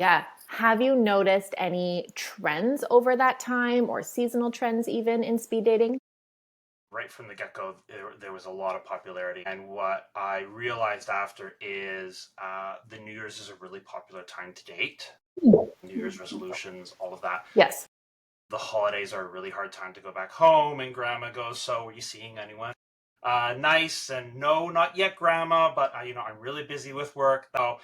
Yeah. Have you noticed any trends over that time or seasonal trends even in speed dating? Right from the get-go, there was a lot of popularity. And what I realized after is the New Year's is a really popular time to date. New Year's resolutions, all of that. Yes. The holidays are a really hard time to go back home, and grandma goes, "So are you seeing anyone nice?" And no, not yet, grandma, but I'm really busy with work. So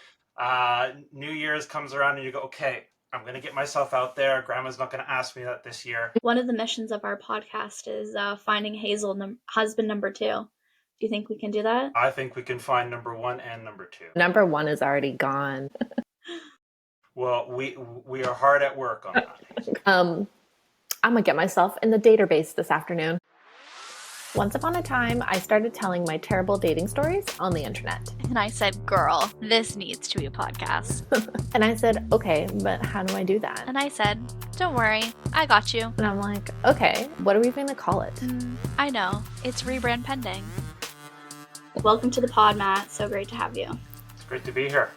New Year's comes around and you go, "Okay, I'm going to get myself out there. Grandma's not going to ask me that this year." One of the missions of our podcast is finding Hazel husband number 2. Do you think we can do that? I think we can find number one and number two. Number one is already gone. Well, we are hard at work on that, Hazel. I'm gonna get myself in the database this afternoon. Once upon a time, I started telling my terrible dating stories on the internet. And I said, girl, this needs to be a podcast. And I said, okay, but how do I do that? And I said, don't worry, I got you. And I'm like, okay, what are we going to call it? I know, it's Rebrand pending. Welcome to the pod, Matt. So great to have you. It's great to be here.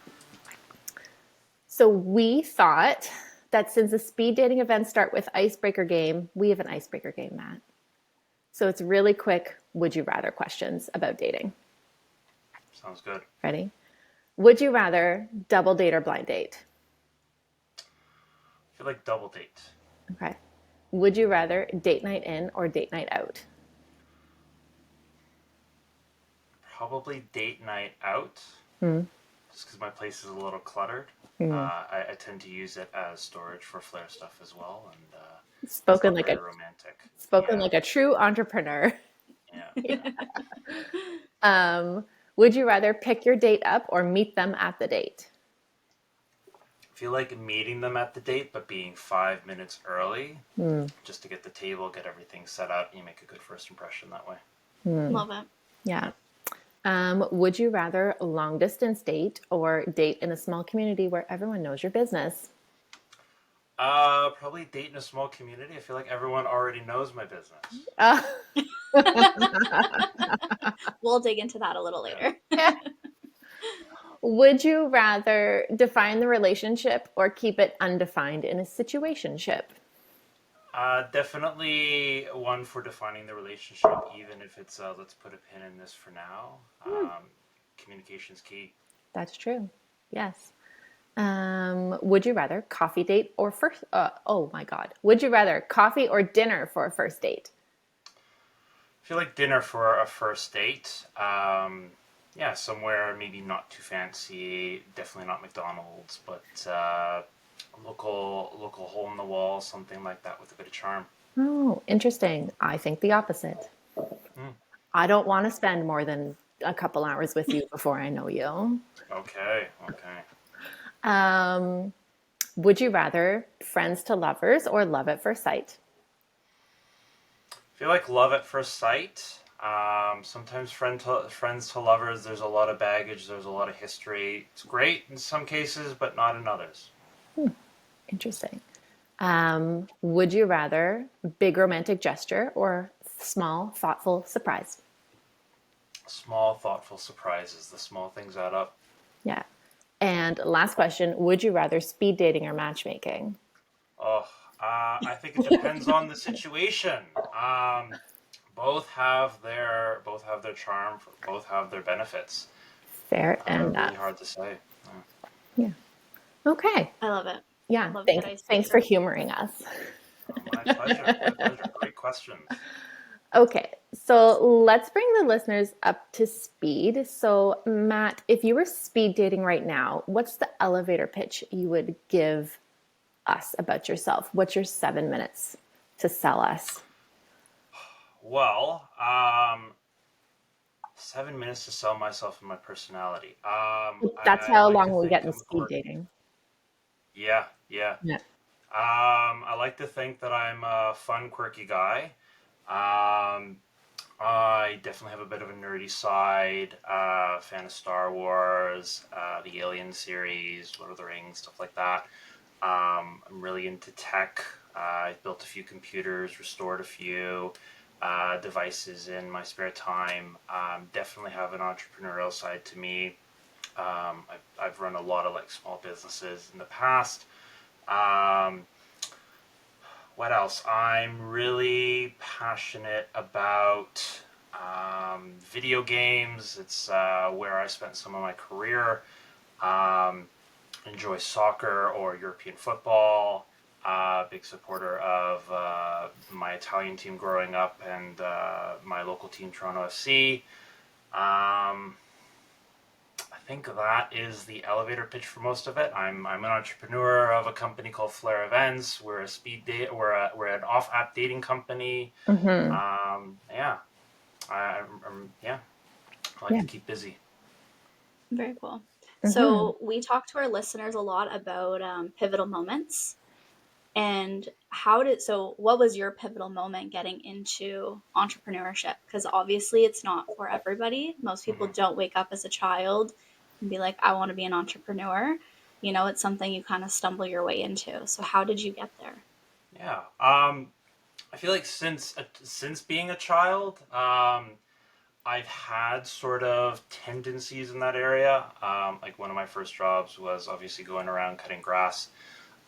So we thought that since the speed dating events start with icebreaker game, we have an icebreaker game, Matt. So it's really quick, would you rather questions about dating. Sounds good. Ready? Would you rather double date or blind date? I feel like double date. Okay. Would you rather date night in or date night out? Probably date night out. Just because my place is a little cluttered. I tend to use it as storage for flair stuff as well, and spoken like romantic. Like a true entrepreneur. Yeah. Would you rather pick your date up or meet them at the date? I feel like meeting them at the date, but being 5 minutes early, just to get the table, get everything set up. You make a good first impression that way. Love it. Yeah. Would you rather long distance date or date in a small community where everyone knows your business? Probably date in a small community. I feel like everyone already knows my business. We'll dig into that a little later. Yeah. Would you rather define the relationship or keep it undefined in a situationship? Definitely one for defining the relationship, even if it's let's put a pin in this for now. Communication's key. That's true. Yes. Would you rather coffee date or first? Oh my God. Would you rather coffee or dinner for a first date? I feel like dinner for a first date. Yeah, somewhere maybe not too fancy. Definitely not McDonald's, but local hole in the wall, something like that with a bit of charm. Oh, interesting. I think the opposite. I don't want to spend more than a couple hours with you before I know you. Okay. Would you rather friends to lovers or love at first sight? I feel like love at first sight. Sometimes friends to lovers, there's a lot of baggage, there's a lot of history. It's great in some cases, but not in others. Interesting. Would you rather big romantic gesture or small, thoughtful surprise? Small, thoughtful surprises. The small things add up. Yeah. And last question, would you rather speed dating or matchmaking? Oh, I think it depends on the situation. Both have their charm. Both have their benefits. Fair enough. Really hard to say. Yeah. Okay. I love it. Yeah. Thanks for humoring us. My pleasure. Great questions. Okay, so let's bring the listeners up to speed. So, Matt, if you were speed dating right now, what's the elevator pitch you would give us about yourself? What's your 7 minutes to sell us? Well, 7 minutes to sell myself and my personality. That's how long we'll get in speed dating. Yeah. I like to think that I'm a fun, quirky guy. I definitely have a bit of a nerdy side, fan of Star Wars, the Alien series, Lord of the Rings, stuff like that. I'm really into tech. I've built a few computers, restored a few devices in my spare time. Definitely have an entrepreneurial side to me. I've run a lot of like small businesses in the past. Um, what else? I'm really passionate about video games. It's where I spent some of my career. Um, enjoy soccer or European football. Big supporter of my Italian team growing up and my local team, Toronto FC. Um, I think that is the elevator pitch for most of it. I'm an entrepreneur of a company called Flare Events. We're a speed date. We're an off app dating company. Mm-hmm. Yeah, yeah. I like Yeah. to keep busy. Very cool. Mm-hmm. So we talk to our listeners a lot about pivotal moments. And what was your pivotal moment getting into entrepreneurship? Because obviously it's not for everybody. Most people Hmm. don't wake up as a child and be like, I want to be an entrepreneur. It's something you kind of stumble your way into. So how did you get there? Yeah. I feel like since being a child, I've had sort of tendencies in that area. Like one of my first jobs was obviously going around cutting grass,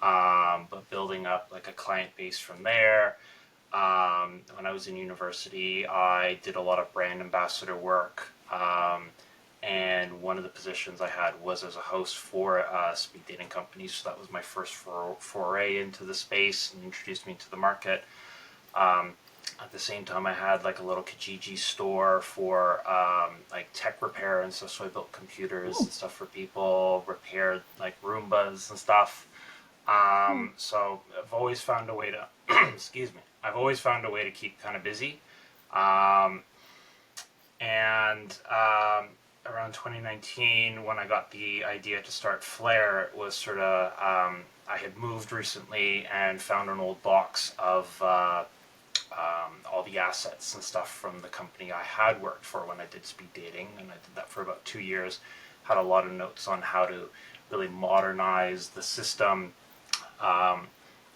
but building up like a client base from there. When I was in university, I did a lot of brand ambassador work. And one of the positions I had was as a host for a speed dating company. So that was my first foray into the space and introduced me to the market. Um, at the same time, I had like a little Kijiji store for like tech repair and stuff. So I built computers and stuff for people, repaired like Roombas and stuff. Cool. So I've always found a way to, excuse me, I've always found a way to keep kind of busy. Um, and around 2019, when I got the idea to start Flare, it was sort of, I had moved recently and found an old box of all the assets and stuff from the company I had worked for when I did speed dating, and I did that for about 2 years. Had a lot of notes on how to really modernize the system, um,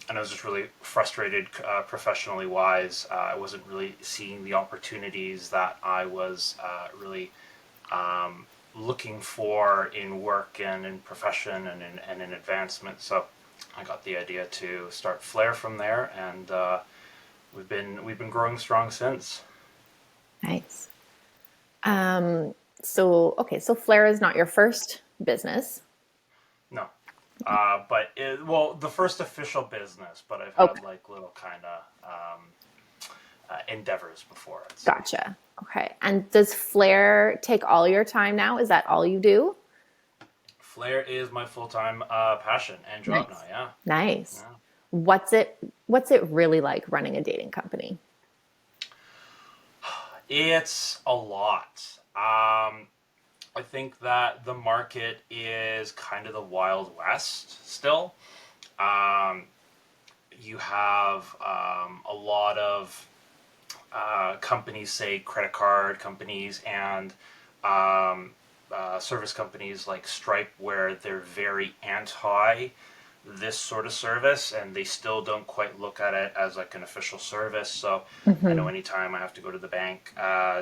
and I was just really frustrated professionally wise. I wasn't really seeing the opportunities that I was really um, looking for in work and in profession and in advancement. So I got the idea to start Flare from there, and we've been growing strong since. Nice. Um, so Flare is not your first business. No, well, the first official business, but I've Okay, had like little kind of endeavors before it. So gotcha. Okay. And does Flare take all your time now? Is that all you do? Flare is my full time passion and job now. Nice. Yeah, Nice. yeah. What's it really like running a dating company? It's a lot. I think that the market is kind of the Wild West still. Um, you have a lot of companies, say credit card companies and um, service companies like Stripe, where they're very anti this sort of service and they still don't quite look at it as like an official service. So I know Mm-hmm. anytime I have to go to the bank,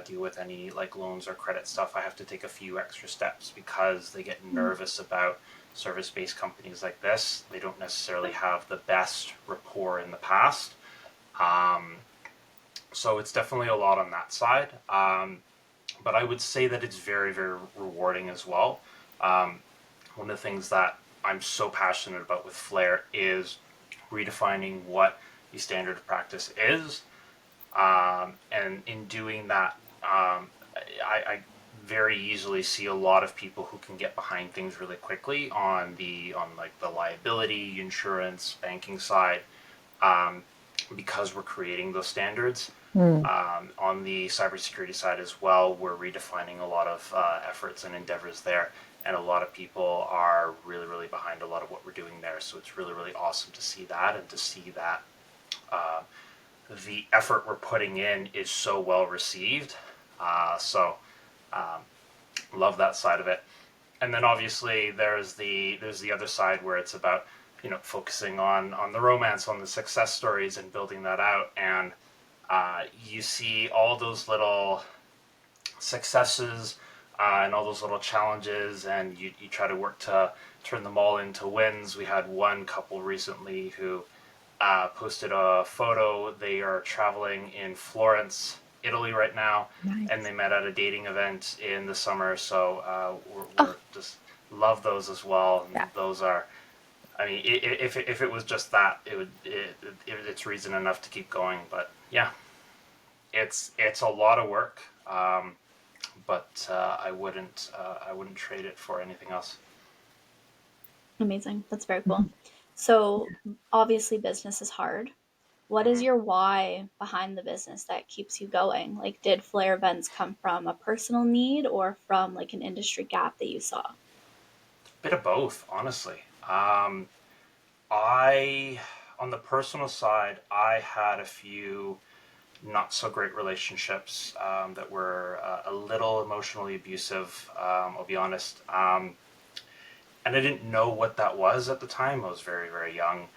deal with any like loans or credit stuff, I have to take a few extra steps because they get nervous about service-based companies like this. They don't necessarily have the best rapport in the past. um, so it's definitely a lot on that side. But I would say that it's very, very rewarding as well. Um, one of the things that I'm so passionate about with Flare is redefining what the standard of practice is. And in doing that, I very easily see a lot of people who can get behind things really quickly on like the liability, insurance, banking side, um, because we're creating those standards. Mm. On the cybersecurity side as well, we're redefining a lot of efforts and endeavors there, and a lot of people are really, really behind a lot of what we're doing there. So it's really, really awesome to see that and to see that uh, the effort we're putting in is so well received. So um, love that side of it. And then obviously there's the other side where it's about focusing on the romance, on the success stories, and building that out. And you see all those little successes and all those little challenges, and you try to work to turn them all into wins. We had one couple recently who posted a photo. They are traveling in Florence, Italy right now, and Nice. they met at a dating event in the summer. So Oh, we're just love those as well. And yeah. those are, I mean, if it was just that, it's reason enough to keep going. But yeah, it's a lot of work. But I wouldn't trade it for anything else. Amazing. That's very cool. Mhm. So, obviously, business is hard. What is Mm-hmm. your why behind the business that keeps you going? Like, did flare events come from a personal need or from like an industry gap that you saw? Bit of both, honestly. I, on the personal side, I had a few not so great relationships that were a little emotionally abusive. I'll be honest, and I didn't know what that was at the time. I was very, very young,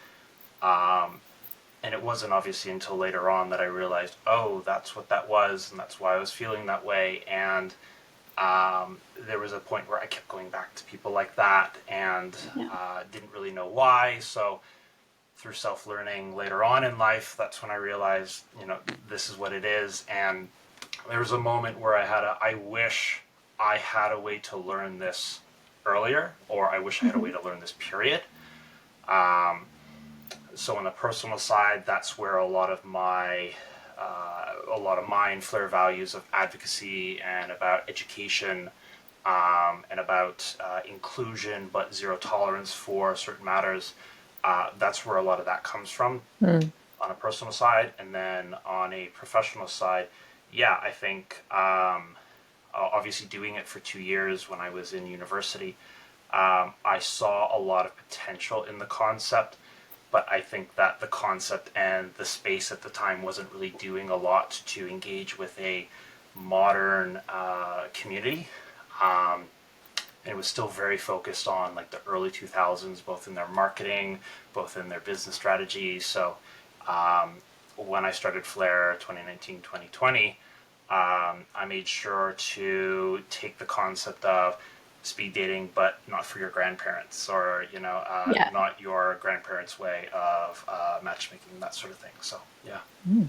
and it wasn't obviously until later on that I realized, oh, that's what that was, and that's why I was feeling that way. And there was a point where I kept going back to people like that, and Yeah. didn't really know why. So through self-learning later on in life, that's when I realized, this is what it is. And there was a moment where I wish I had a way to learn this earlier, or I wish I had a Hmm. way to learn this period. So on the personal side, that's where a lot of mine Flair values of advocacy and about education, and about inclusion, but zero tolerance for certain matters. That's where a lot of that comes from Mm. on a personal side. And then on a professional side, yeah, I think obviously doing it for 2 years when I was in university, I saw a lot of potential in the concept, but I think that the concept and the space at the time wasn't really doing a lot to engage with a modern community. Um, and it was still very focused on like the early 2000s, both in their marketing, both in their business strategy. So when I started Flair 2019, 2020, I made sure to take the concept of speed dating, but not for your grandparents, or Yeah. not your grandparents' way of matchmaking, that sort of thing. So yeah, Mm.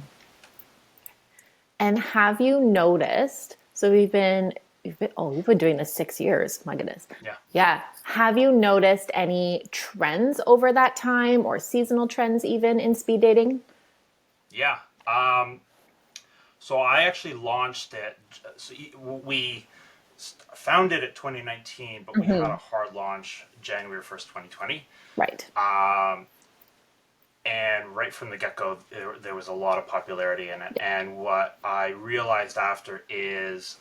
And have you noticed? So you've been doing this 6 years. My goodness. yeah, Yeah. Have you noticed any trends over that time or seasonal trends even in speed dating? yeah. So I actually launched it. So we founded it 2019, but we had a Hmm. hard launch January 1st, 2020. Right. Um, and right from the get-go, there was a lot of popularity in it. Yeah. And what I realized after is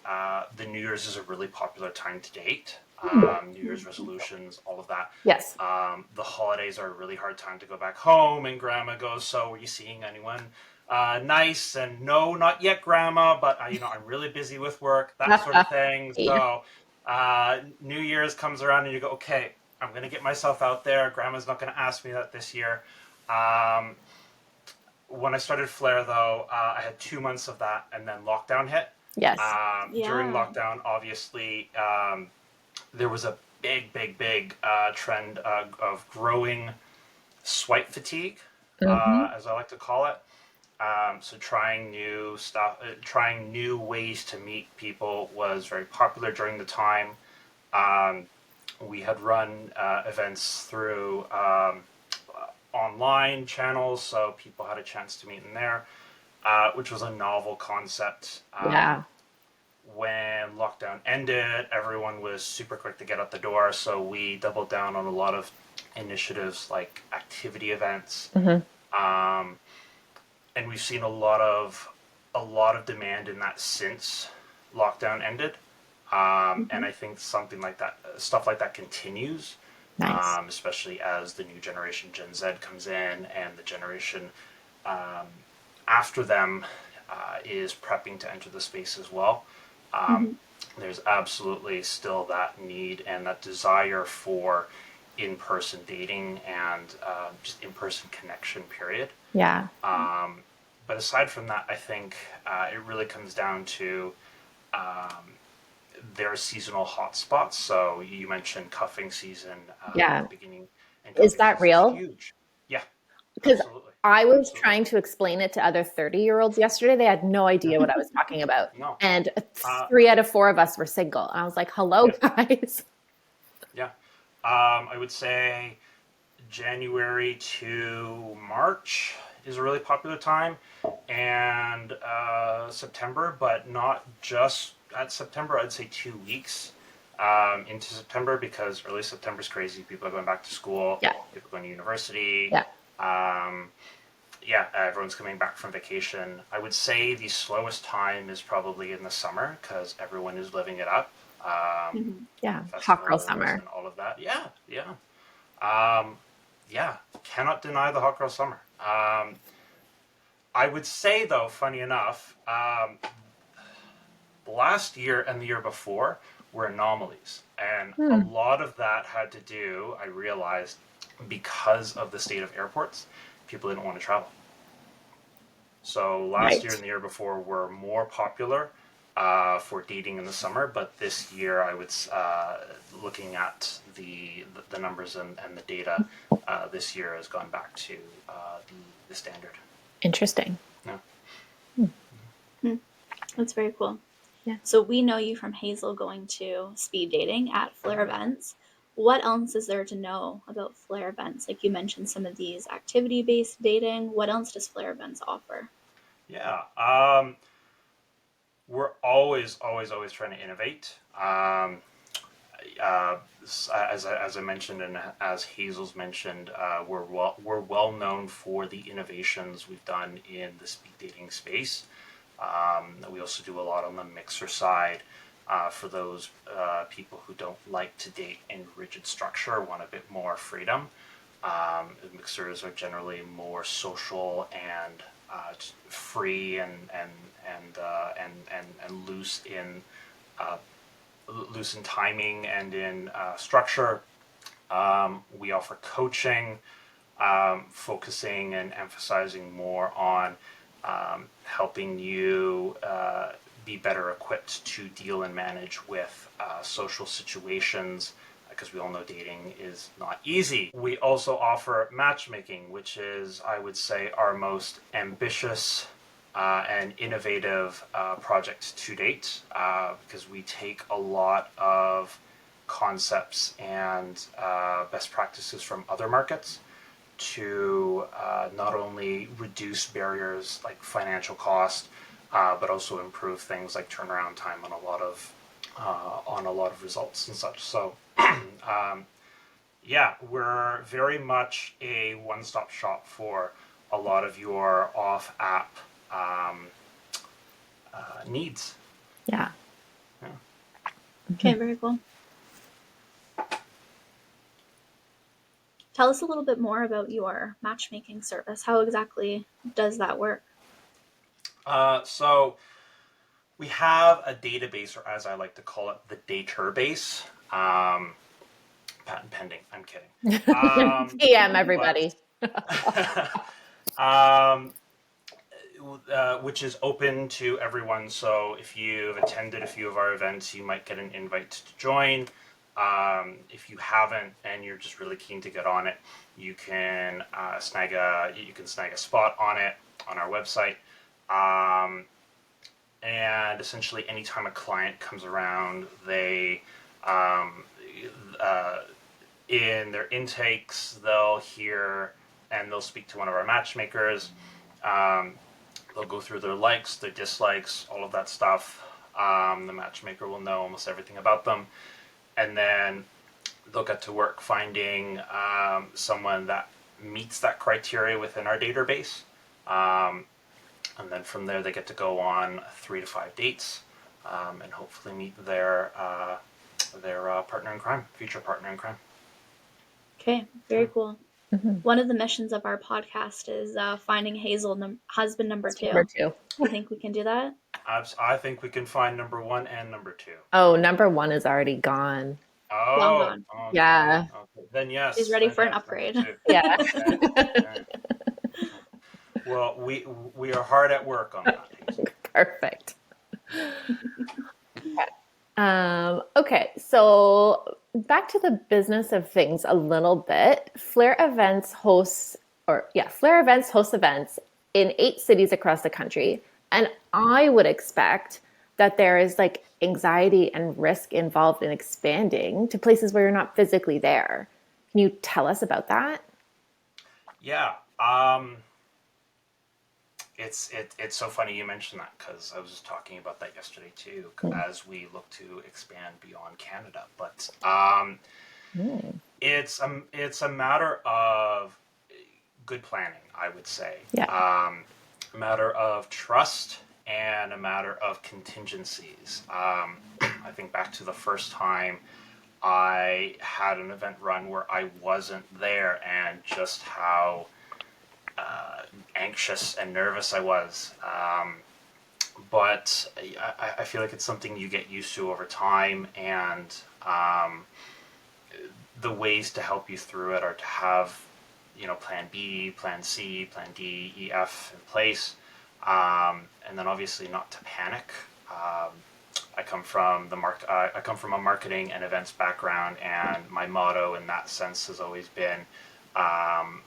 the New Year's is a really popular time to date. New Year's resolutions, all of that. Yes. The holidays are a really hard time to go back home, and grandma goes, so are you seeing anyone nice? And no, not yet, grandma, but I'm really busy with work, that sort of thing. Yeah. So New Year's comes around and you go, okay, I'm going to get myself out there. Grandma's not going to ask me that this year. um, when I started Flare, though, I had 2 months of that, and then lockdown hit. Yes. During Yeah. lockdown, obviously, there was a big, big, big trend of growing swipe fatigue, Hmm. as I like to call it. So trying new stuff, trying new ways to meet people was very popular during the time. Um, we had run events through online channels, so people had a chance to meet in there, which was a novel concept. Yeah. When lockdown ended, everyone was super quick to get out the door, so we doubled down on a lot of initiatives like activity events, Hmm. um, and we've seen a lot of demand in that since lockdown ended. And Hmm. I think something like that, stuff like that, continues, Nice. especially as the new generation Gen Z comes in, and the generation um, after them is prepping to enter the space as well. Um, Hmm. there's absolutely still that need and that desire for in-person dating and just in-person connection, period. Yeah. Um, but aside from that, I think it really comes down to there are seasonal hotspots. So you mentioned cuffing season at Yeah. the beginning, and Is cuffing that season is real? huge. Yeah, Because absolutely, I was absolutely. trying to explain it to other 30-year-olds yesterday. They had no idea what I was talking about. No, And uh, 3 out of 4 of us were single. And I was like, hello, yeah, guys. yeah. I would say January to March is a really popular time, and September, but not just at September. I'd say 2 weeks into September, because early September is crazy. People are going back to school, Yeah. people are going to university. Yeah. Um, yeah, everyone's coming back from vacation. I would say the slowest time is probably in the summer, because everyone is living it up. Mhm. Yeah. Hot girl Festivals summer. and all of that. Yeah, yeah. Um, yeah, cannot deny the hot girl summer. I would say, though, funny enough, last year and the year before were anomalies. And a Hmm. lot of that had to do, I realized, because of the state of airports, people didn't want to travel. So last year Right. and the year before were more popular for dating in the summer, but this year I would, looking at the numbers and the data, this year has gone back to the standard. Interesting. Yeah. Hmm. That's very cool. Yeah. So we know you from Hazel going to speed dating at Flare events. What else is there to know about Flare events? Like you mentioned some of these activity-based dating. What else does Flare events offer? Yeah. We're always, always, always trying to innovate. Uh, as I mentioned, and as Hazel's mentioned, we're well known for the innovations we've done in the speed dating space. We also do a lot on the mixer side for those people who don't like to date in rigid structure, want a bit more freedom. Mixers are generally more social and free and uh, loose in timing and in structure. We offer coaching, focusing and emphasizing more on helping you be better equipped to deal and manage with social situations, because we all know dating is not easy. We also offer matchmaking, which is, I would say, our most ambitious and innovative project to date, because we take a lot of concepts and best practices from other markets to not only reduce barriers like financial cost, but also improve things like turnaround time on a lot of results and such. So, yeah, we're very much a one-stop shop for a lot of your off-app um, needs. Yeah. Yeah. Okay, Mhm. very cool. Tell us a little bit more about your matchmaking service. How exactly does that work? So we have a database, or as I like to call it, the dater base. Patent pending. I'm kidding. PM, But everybody. um, which is open to everyone. So if you've attended a few of our events, you might get an invite to join. If you haven't and you're just really keen to get on it, you can snag a spot on it on our website. Um, and essentially, anytime a client comes around, they um, uh, in their intakes, they'll hear and they'll speak to one of our matchmakers. Um, they'll go through their likes, their dislikes, all of that stuff. The matchmaker will know almost everything about them, and then they'll get to work finding someone that meets that criteria within our database. Um, and then from there, they get to go on 3 to 5 dates, and hopefully meet their partner in crime, future partner in crime. Okay, very cool. Mhm. One of the missions of our podcast is finding Hazel husband number That's number two. 2. Do you think we can do that? I think we can find number one and number two. Oh, number 1 is already gone. Long Oh, gone. okay. Yeah. Okay. Then She's yes. ready Then for an yes. Number upgrade. two. Yeah. Okay. Okay. Okay. Well, we are hard at work on that, Hazel. Perfect. Okay, so back to the business of things a little bit. Flair Events hosts events in 8 cities across the country. And I would expect that there is like anxiety and risk involved in expanding to places where you're not physically there. Can you tell us about that? Yeah. It's so funny you mentioned that because I was just talking about that yesterday too, as we look to expand beyond Canada. But Mm. it's a matter of good planning, I would say. Yeah. A matter of trust and a matter of contingencies. I think back to the first time I had an event run where I wasn't there and just how anxious and nervous I was. But I feel like it's something you get used to over time, and the ways to help you through it are to have, plan B, plan C, plan D, E, F in place, and then obviously not to panic. I come from I come from a marketing and events background, and my motto in that sense has always been um,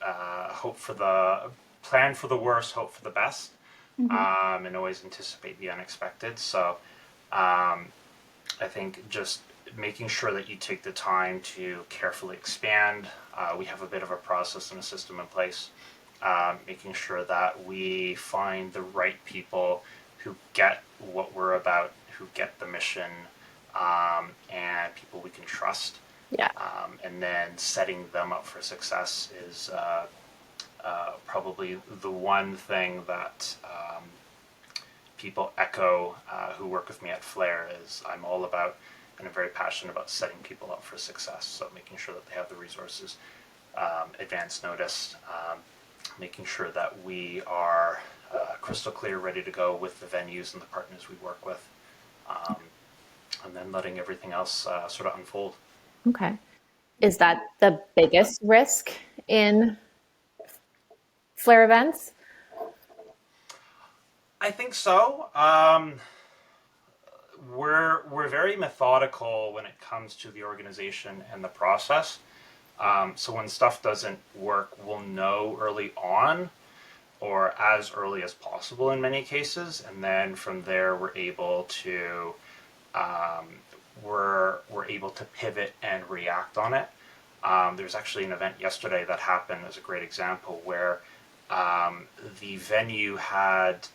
hope for the plan for the worst, hope for the best, Mm-hmm. and always anticipate the unexpected. So um, I think just making sure that you take the time to carefully expand. We have a bit of a process and a system in place, making sure that we find the right people who get what we're about, who get the mission, and people we can trust. Yeah. And then setting them up for success is probably the one thing that people echo who work with me at Flair is I'm all about, and I'm very passionate about setting people up for success. So making sure that they have the resources, advance notice, making sure that we are crystal clear, ready to go with the venues and the partners we work with, um, and then letting everything else sort of unfold. Okay. Is that the biggest risk in Flair events? I think so. We're very methodical when it comes to the organization and the process. So when stuff doesn't work, we'll know early on or as early as possible in many cases, and then from there um, we're able to pivot and react on it. There's actually an event yesterday that happened as a great example where the venue had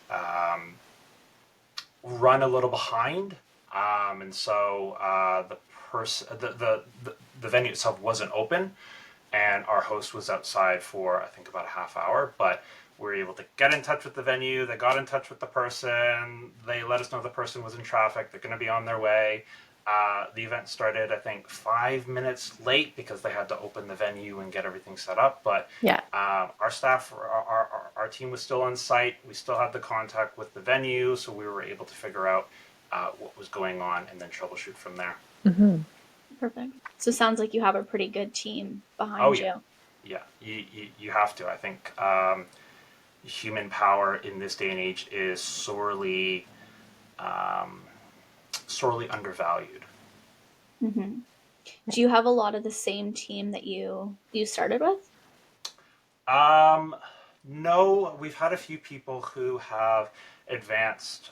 run a little behind, and so the venue itself wasn't open, and our host was outside for I think about a half hour, but we were able to get in touch with the venue. They got in touch with the person. They let us know the person was in traffic. They're going to be on their way. The event started, I think, 5 minutes late because they had to open the venue and get everything set up. But Yeah. our staff, our team was still on site. We still had the contact with the venue, so we were able to figure out what was going on and then troubleshoot from there. Mm-hmm. Perfect. So it sounds like you have a pretty good team Oh behind yeah, you. yeah. You have to. I think human power in this day and age is um, sorely undervalued. Mm-hmm. Do you have a lot of the same team that you started with? Um, no, we've had a few people who have advanced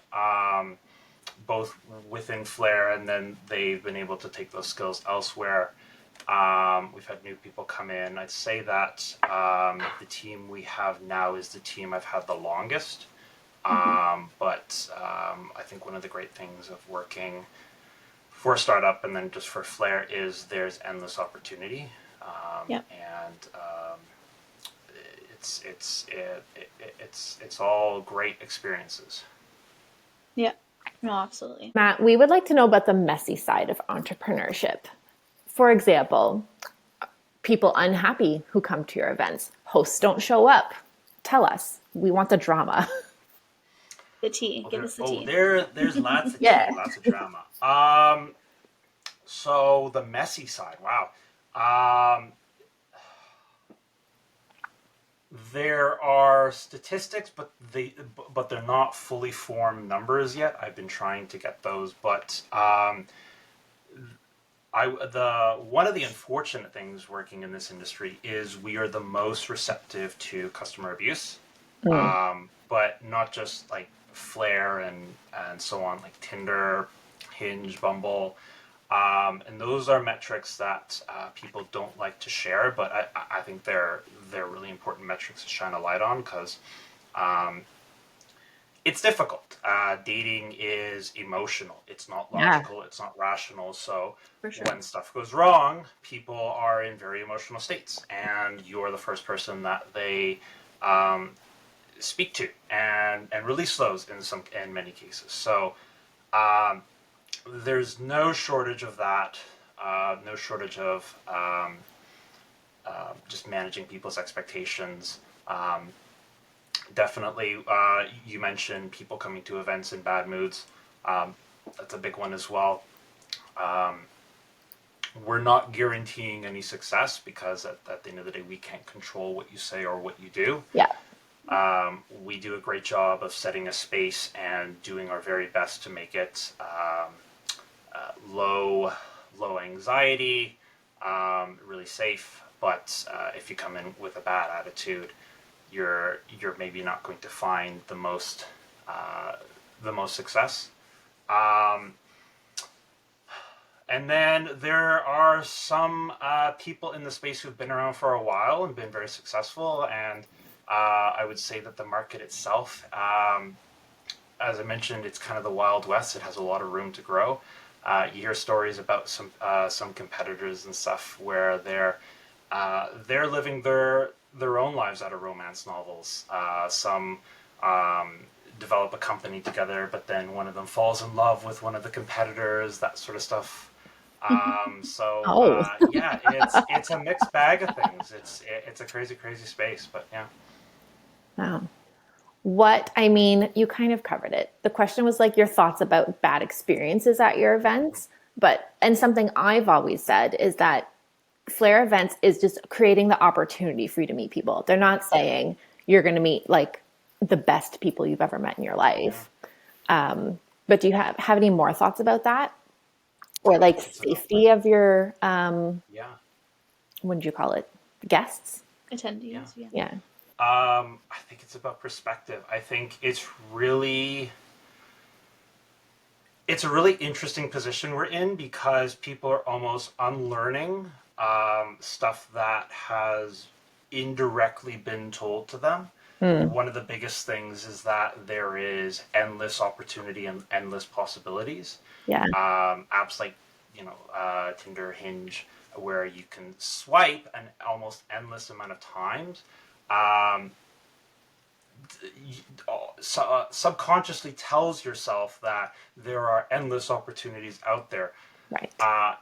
both within Flair, and then they've been able to take those skills elsewhere. We've had new people come in. I'd say that the team we have now is the team I've had the longest. Mm-hmm. But I think one of the great things of working for a startup and then just for Flair is there's endless opportunity, Yep. and it's all great experiences. Yeah. No, absolutely. Matt, we would like to know about the messy side of entrepreneurship. For example, people unhappy who come to your events, hosts don't show up. Tell us. We want the drama. The tea. Give us the tea. There's lots of tea, Yeah. lots of drama. So the messy side, wow. Um, There are statistics, but they're not fully formed numbers yet. I've been trying to get those, but the one of the unfortunate things working in this industry is we are the most receptive to customer abuse, Mm. but not just like Flare and so on, like Tinder, Hinge, Bumble, and those are metrics that people don't like to share, but I think they're really important metrics to shine a light on because um, it's difficult. Dating is emotional. It's not Yeah. logical. It's not rational. So For sure. when stuff goes wrong, people are in very emotional states, and you're the first person that they um, speak to and release those in many cases. So um, there's no shortage of that. No shortage of just managing people's expectations. Um, Definitely, you mentioned people coming to events in bad moods. Um, that's a big one as well. Um, we're not guaranteeing any success because at the end of the day, we can't control what you say or what you do. Yeah. We do a great job of setting a space and doing our very best to make it low anxiety, really safe. But if you come in with a bad attitude, you're maybe not going to find uh, the most success. Um, and then there are some people in the space who've been around for a while and been very successful. And I would say that the market itself, as I mentioned, it's kind of the Wild West. It has a lot of room to grow. You hear stories about some competitors and stuff where they're living their own lives out of romance novels. Some um, develop a company together, but then one of them falls in love with one of the competitors. That sort of stuff. Oh, Yeah, it's a mixed bag of things. It's a crazy space, but yeah. wow. What, I mean, you kind of covered it. The question was like your thoughts about bad experiences at your events. But, and something I've always said is that Flair events is just creating the opportunity for you to meet people. They're not saying you're going to meet like the best people you've ever met in your Yeah, life. But do you have any more thoughts about that? Or I like think it's about safety of your, yeah, what did you call it? Guests? yeah. Attendees, yeah. Yeah. I think it's about perspective. I think it's a really interesting position we're in because people are almost unlearning stuff that has indirectly been told to them. Mm. One of the biggest things is that there is endless opportunity and endless possibilities. Yeah. Apps like Tinder, Hinge, where you can swipe an almost endless amount of times. Um, Subconsciously tells yourself that there are endless opportunities out there. Right.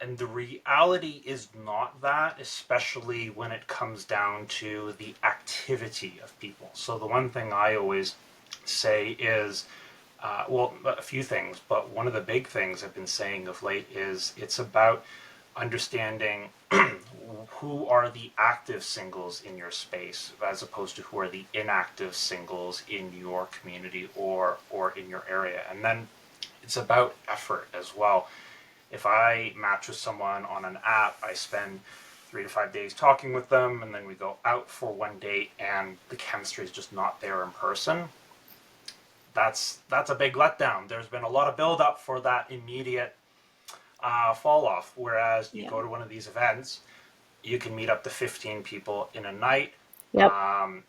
And the reality is not that, especially when it comes down to the activity of people. So, the one thing I always say is well, a few things, but one of the big things I've been saying of late is it's about understanding who are the active singles in your space as opposed to who are the inactive singles in your community or in your area. And then it's about effort as well. If I match with someone on an app, I spend 3 to 5 days talking with them, and then we go out for one date, and the chemistry is just not there in person. That's a big letdown. There's been a lot of build up for that immediate fall off. Whereas you Yeah. go to one of these events, you can meet up to 15 people in a night. Yep. Um,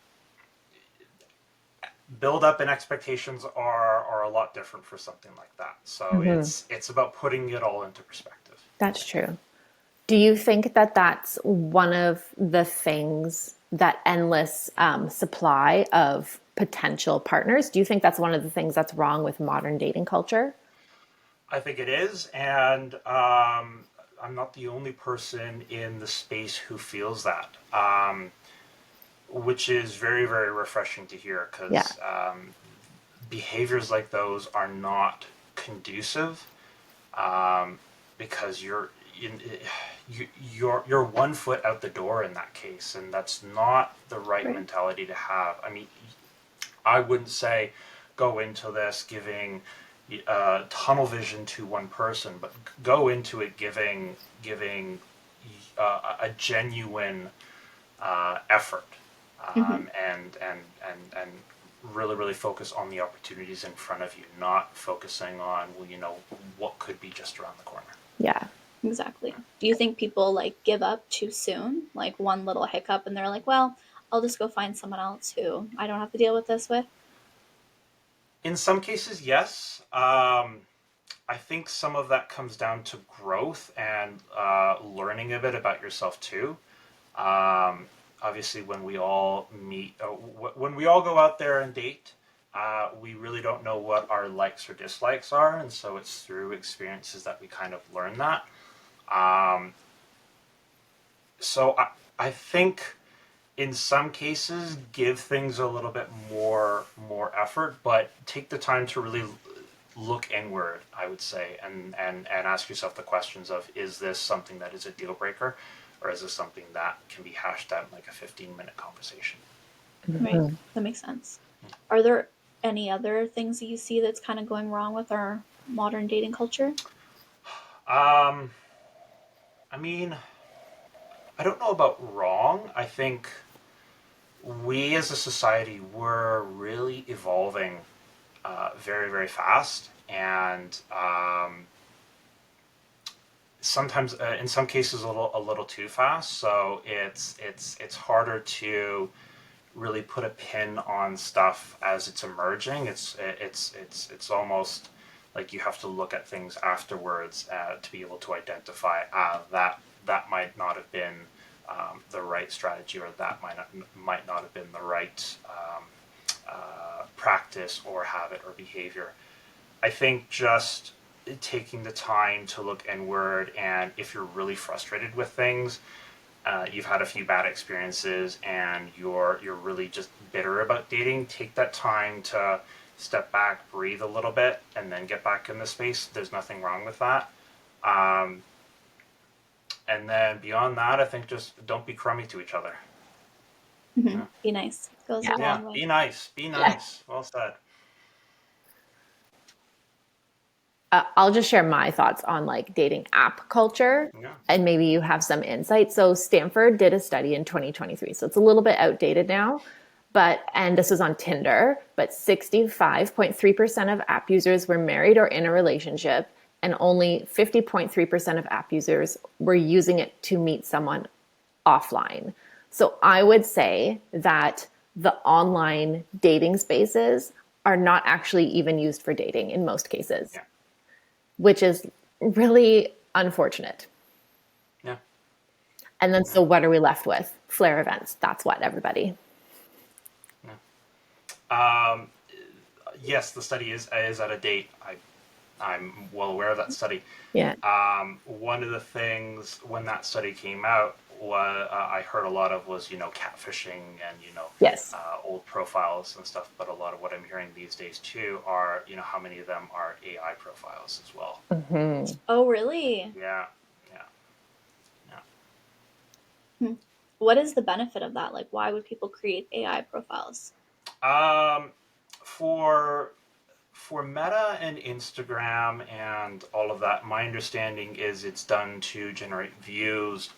Build up and expectations are a lot different for something like that. So Hmm. it's about putting it all into perspective. That's true. Do you think that that's one of the things, that endless supply of potential partners? Do you think that's one of the things that's wrong with modern dating culture? I think it is, and I'm not the only person in the space who feels that. Which is very refreshing to hear Yeah. because behaviors like those are not conducive because you're 1 foot out the door in that case, and that's not the right Right. mentality to have. I mean, I wouldn't say go into this giving tunnel vision to one person, but go into it giving a genuine effort, Hmm. and really focus on the opportunities in front of you, not focusing on, well, what could be just around the corner. Yeah. Exactly. Do you think people like give up too soon? Like one little hiccup and they're like, well, I'll just go find someone else who I don't have to deal with this with? In some cases, yes. I think some of that comes down to growth and learning a bit about yourself too. Um, Obviously, when we all meet, when we all go out there and date, we really don't know what our likes or dislikes are, and so it's through experiences that we kind of learn that. Um, so I think in some cases give things a little bit more effort, but take the time to really look inward, I would say, and ask yourself the questions of, is this something that is a deal breaker, or is this something that can be hashed out in like a 15-minute conversation? Right. Mhm. That makes sense. Are there any other things that you see that's kind of going wrong with our modern dating culture? um I mean, I don't know about wrong. I think we as a society were really evolving very fast, and sometimes in some cases a little too fast. So it's harder to really put a pin on stuff as it's emerging. It's almost like you have to look at things afterwards to be able to identify that might not have been the right strategy, or that might not have been the right practice or habit or behavior. I think just taking the time to look inward, and if you're really frustrated with things, you've had a few bad experiences, and you're really just bitter about dating, take that time to step back, breathe a little bit, and then get back in the space. There's nothing wrong with that. Um, and then beyond that, I think just don't be crummy to each other. Hmm. Yeah, Be nice. Goes a yeah. long way. Be nice. Be Yeah. nice. Well said. I'll just share my thoughts on like dating app culture, Yeah. and maybe you have some insight. So Stanford did a study in 2023. So it's a little bit outdated now, and this was on Tinder, but 65.3% of app users were married or in a relationship, and only 50.3% of app users were using it to meet someone offline. So I would say that the online dating spaces are not actually even used for dating in most cases, Yeah. which is really unfortunate. Yeah. And then, Yeah. so what are we left with? Flare events. That's what, everybody. Yeah. Yes, the study is out of date. I'm well aware of that study. Yeah. One of the things when that study came out, I heard a lot of was, catfishing, and Yes. old profiles and stuff. But a lot of what I'm hearing these days too are, how many of them are AI profiles as well. Mm-hmm. Oh, really? Yeah, yeah, yeah. Hmm. What is the benefit of that? Like, why would people create AI profiles? Um, for Meta and Instagram and all of that, my understanding is it's done to generate views,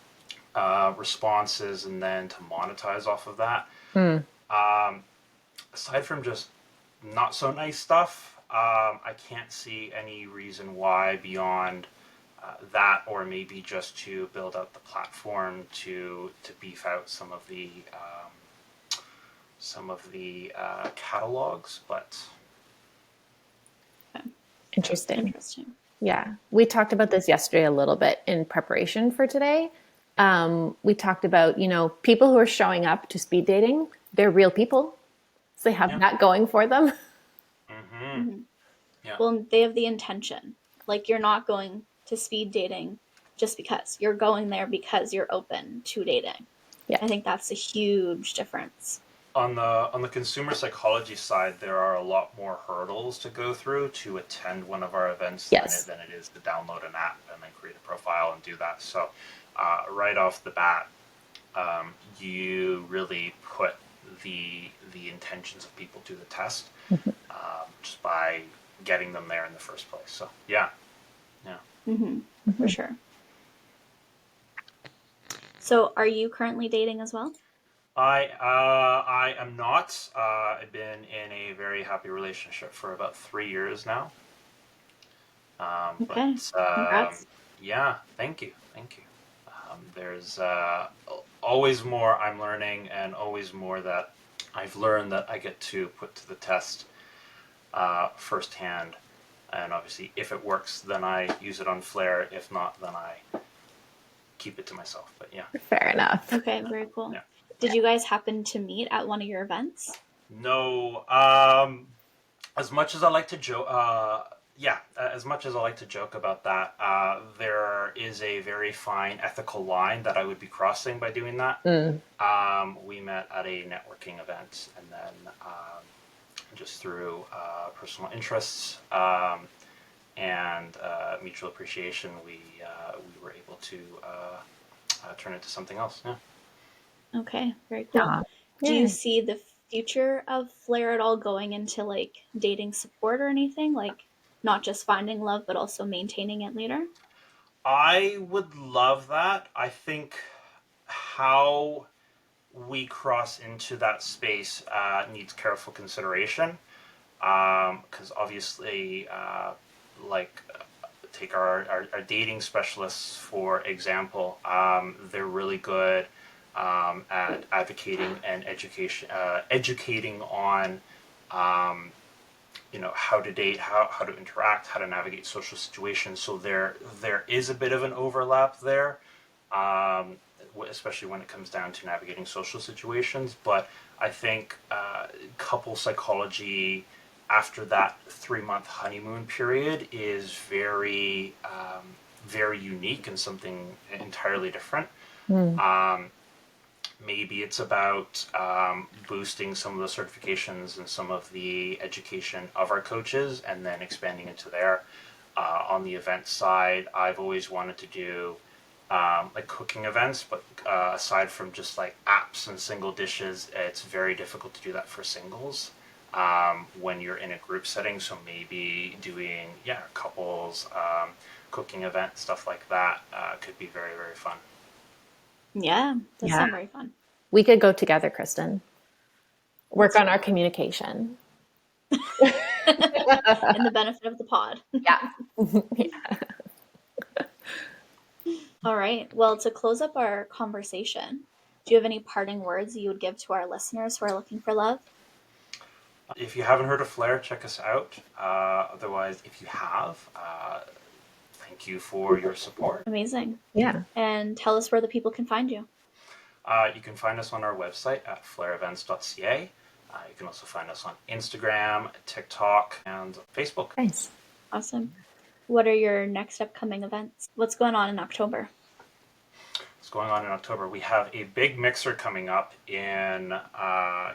responses, and then to monetize off of that. Mm. Um, Aside from just not so nice stuff, I can't see any reason why beyond that, or maybe just to build out the platform to beef out some of the catalogs, but Okay. yeah, Interesting. Interesting. Yeah. We talked about this yesterday a little bit in preparation for today. We talked about, people who are showing up to speed dating, they're real people. So they have yeah, that going for them. mm-hmm, Hmm. yeah, Well, they have the intention. Like, you're not going to speed dating just because. You're going there because you're open to dating. Yeah. I think that's a huge difference. On the consumer psychology side, there are a lot more hurdles to go through to attend one of our events Yes. than it is to download an app and then create a profile and do that. So, right off the bat, you really put the intentions of people to the test, just by getting them there in the first place. So, yeah, yeah. For sure. So, are you currently dating as well? I am not. I've been in a very happy relationship for about 3 years now. Okay. But Congrats. yeah, thank you, thank you. There's always more I'm learning, and always more that I've learned that I get to put to the test firsthand. And obviously, if it works, then I use it on Flare. If not, then I keep it to myself. But yeah, Fair enough. Okay, very cool. yeah. Did you guys happen to meet at one of your events? No, as much as I like to joke, yeah, as much as I like to joke about that, there is a very fine ethical line that I would be crossing by doing that. Mm. We met at a networking event, and then just through personal interests and mutual appreciation, we were able to turn it to something else. Yeah. Okay, very cool. Yeah. Do you Yeah. see the future of Flare at all going into like dating support or anything? Like not just finding love, but also maintaining it later? I would love that. I think how we cross into that space needs careful consideration, because obviously, like, take our dating specialists for example. They're really good at advocating and educating on how to date, how to interact, how to navigate social situations. So there is a bit of an overlap there, um, especially when it comes down to navigating social situations. But I think couple psychology after that 3 month honeymoon period is very unique and something entirely different. Mm. Um, Maybe it's about boosting some of the certifications and some of the education of our coaches, and then expanding into there. On the event side, I've always wanted to do like cooking events, but aside from just like apps and single dishes, it's very difficult to do that for singles when you're in a group setting. So maybe doing, yeah, couples cooking event, stuff like that could be very, very fun. Yeah, that Yeah. sounds very fun. We could go together, Kristen. Work Let's on do our it. communication. And the benefit of the pod. Yeah. Yeah. All right. Well, to close up our conversation, do you have any parting words you would give to our listeners who are looking for love? If you haven't heard of Flare, check us out. Otherwise, if you have, thank you for your support. Amazing. Yeah. And tell us where the people can find you. You can find us on our website at flareevents.ca. You can also find us on Instagram, TikTok, and Facebook. Nice. Awesome. What are your next upcoming events? What's going on in October? What's going on in October? We have a big mixer coming up in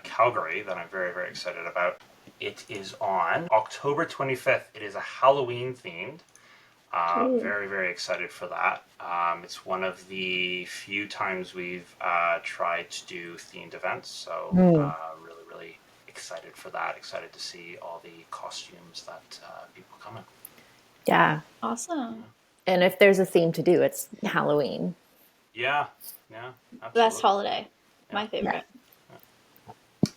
Calgary that I'm very, very excited about. It is on October 25th. It is a Halloween themed. Ooh. Very, very excited for that. It's one of the few times we've tried to do themed events, so Mm. really, really excited for that. Excited to see all the costumes that people come in. Yeah. Awesome. And if there's a theme to do, it's Halloween. Yeah, yeah, Best absolutely. holiday. Yeah. My favorite.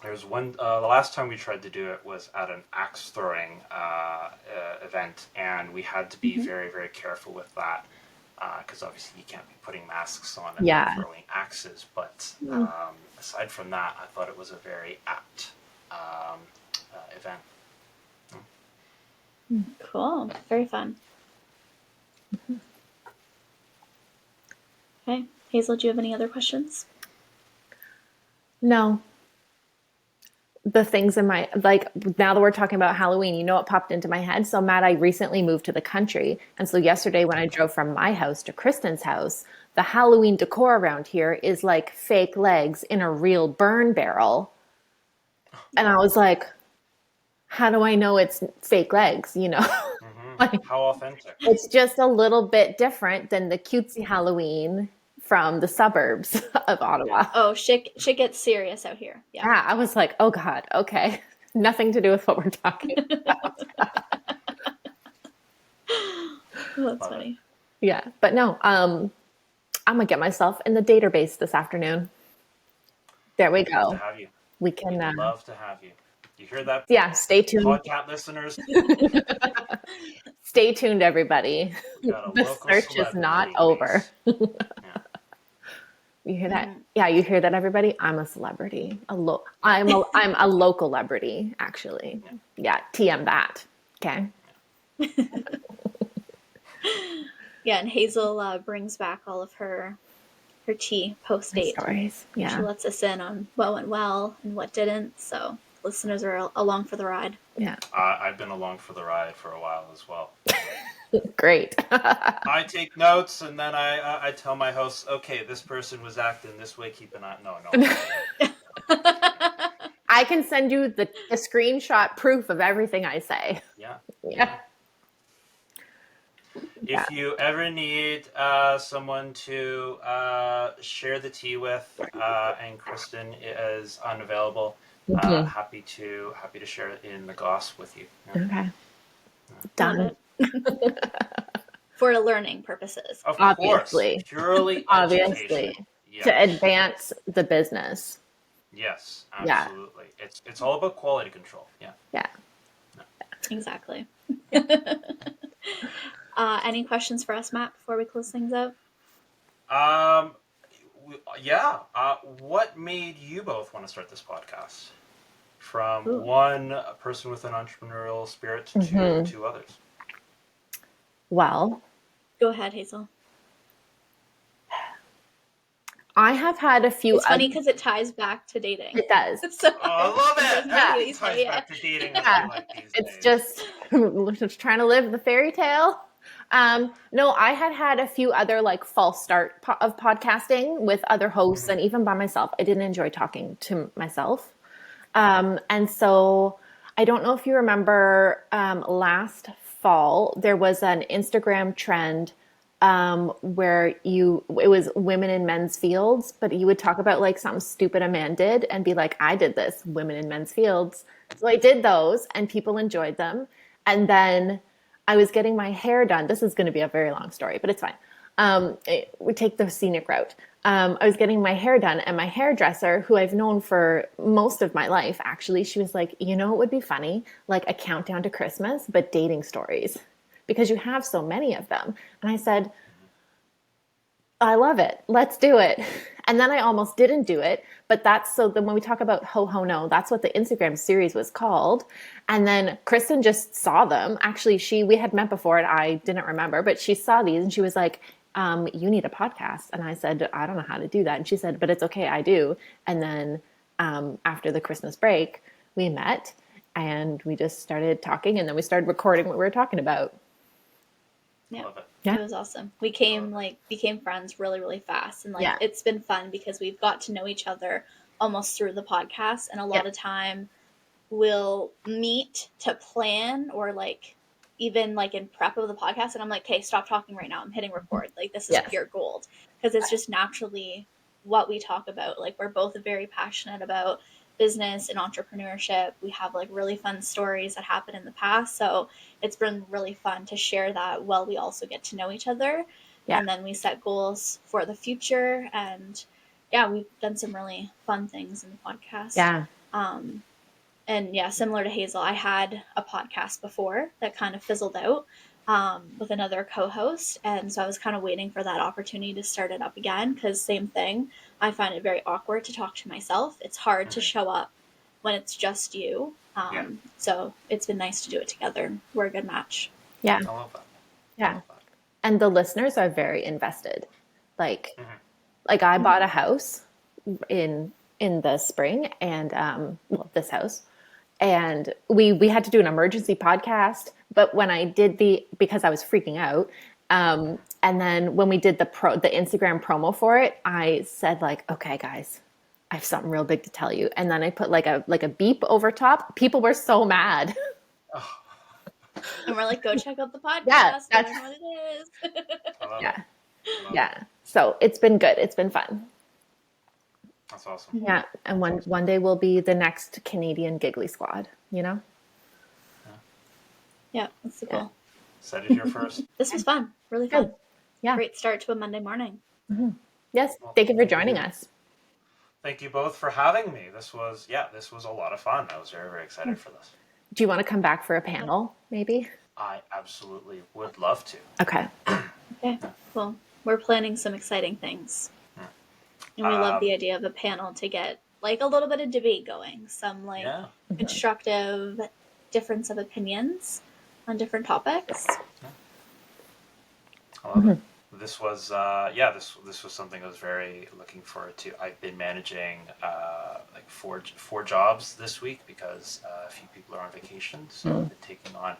There's one. The last time we tried to do it was at an axe throwing event, and we had to be Mm-hmm. very, very careful with that because obviously you can't be putting masks on and then Yeah. throwing axes. But Mm. aside from that, I thought it was a very apt event. Cool. Very fun. Okay. Hazel, do you have any other questions? No. The things in my, like, now that we're talking about Halloween, you know what popped into my head? So Matt, I recently moved to the country, and so yesterday when I drove from my house to Kristen's house, the Halloween decor around here is like fake legs in a real burn barrel. And I was like, how do I know it's fake legs? Like, How authentic. it's just a little bit different than the cutesy Halloween from the suburbs of Ottawa. Oh, shit gets serious out here. Yeah. Yeah, I was like, oh God, okay. Nothing to do with what we're talking about. That's Love it. funny. Yeah, but no, I'm gonna get myself in the database this afternoon. There we We'd love to go. have you. We can, We'd love to have you. You hear that, yeah, stay tuned. podcast listeners? Stay tuned, everybody. We got a The local search is celeb in the not over. database. Yeah. You hear that? Yeah, you hear that, everybody? I'm a celebrity. I'm a local celebrity, actually. Yeah, TM that. Okay. Yeah, and Hazel brings back all of her tea post date. Stories. Yeah. She lets us in on what went well and what didn't. So listeners are along for the ride. Yeah. I've been along for the ride for a while as well. Great. I take notes and then I tell my hosts, okay, this person was acting this way, keep an eye. No. I can send you the screenshot proof of everything I say. Yeah. Yeah. If you ever need someone to share the tea with, and Kristen is unavailable, happy to share it in the goss with you. Yeah. Okay. Done. For learning purposes. Of Obviously. course, purely Obviously. education. Yes. To advance the business. Yes, absolutely. Yeah. It's all about quality control. Yeah. Yeah. Exactly. Any questions for us, Matt, before we close things out? Yeah. What made you both want to start this podcast? From one person with an entrepreneurial spirit to two others. Well, go ahead, Hazel. I have had a few. It's funny because it ties back to dating. It does. So, I love it. Yeah. It ties back to dating. Yeah. Like these It's days. just trying to live the fairy tale. No, I had a few other like false start of podcasting with other hosts and even by myself. I didn't enjoy talking to myself. And so I don't know if you remember last fall, there was an Instagram trend where it was women in men's fields, but you would talk about like something stupid a man did and be like, I did this, women in men's fields. So I did those and people enjoyed them. And then I was getting my hair done. This is going to be a very long story, but it's fine. We take the scenic route. I was getting my hair done and my hairdresser, who I've known for most of my life, actually, she was like, you know, it would be funny, like a countdown to Christmas, but dating stories, because you have so many of them. And I said, I love it. Let's do it. And then I almost didn't do it. But then when we talk about Ho Ho No, that's what the Instagram series was called. And then Kristen just saw them. Actually, we had met before and I didn't remember, but she saw these and she was like, you need a podcast. And I said, I don't know how to do that. And she said, but it's okay, I do. And then after the Christmas break, we met and we just started talking and then we started recording what we were talking about. Yeah. Love it. Yeah. It was awesome. We became friends really, really fast. And Yeah. It's been fun because we've got to know each other almost through the podcast. And a lot of time we'll meet to plan or even in prep of the podcast. And I'm like, okay, stop talking right now. I'm hitting record. This is pure gold. Because it's just naturally what we talk about. We're both very passionate about business and entrepreneurship. We have really fun stories that happened in the past. So it's been really fun to share that while we also get to know each other. Yeah. And then we set goals for the future. And we've done some really fun things in the podcast. Yeah. And similar to Hazel, I had a podcast before that kind of fizzled out with another co-host. And so I was kind of waiting for that opportunity to start it up again because same thing. I find it very awkward to talk to myself. It's hard to show up when it's just you. So it's been nice to do it together. We're a good match. Yeah. I love that. Yeah. And the listeners are very invested. I bought a house in the spring and this house. And we had to do an emergency podcast, but when I did because I was freaking out, and then when we did the Instagram promo for it, I said okay, guys, I have something real big to tell you. And then I put like a beep over top. People were so mad. Oh, And we're like, go check out the Yeah, podcast, that's learn what it is. I love it. yeah. I love it. Yeah. So it's been good. It's been fun. That's awesome. Yeah. And one day we'll be the next Canadian Giggly Squad, you know? Yeah, that's so cool. Said it here first. This was fun. Really fun. Good. Yeah. Great start to a Monday morning. Yes. Well, Thank you for thank joining you. us. Thank you both for having me. This was a lot of fun. I was very, very excited for this. Do you want to come back for a panel, maybe? I absolutely would love to. Okay. Okay, cool. We're planning some exciting things. And we love the idea of a panel to get like a little bit of debate going. Some like constructive difference of opinions on different topics. I love it. This was this was something I was very looking forward to. I've been managing like four jobs this week because a few people are on vacation, so I've been taking on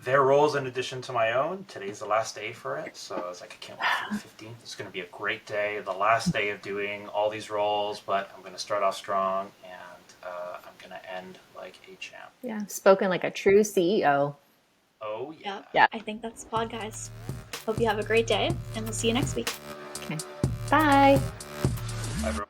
their roles in addition to my own. Today's the last day for it, so I was like, I can't wait for the 15th. It's going to be a great day, the last day of doing all these roles, but I'm going to start off strong, and I'm going to end like a champ. Yeah. Spoken like a true CEO. Oh, yeah. Yeah. I think that's the pod, guys. Hope you have a great day, and we'll see you next week. Okay. Bye. Bye, bro.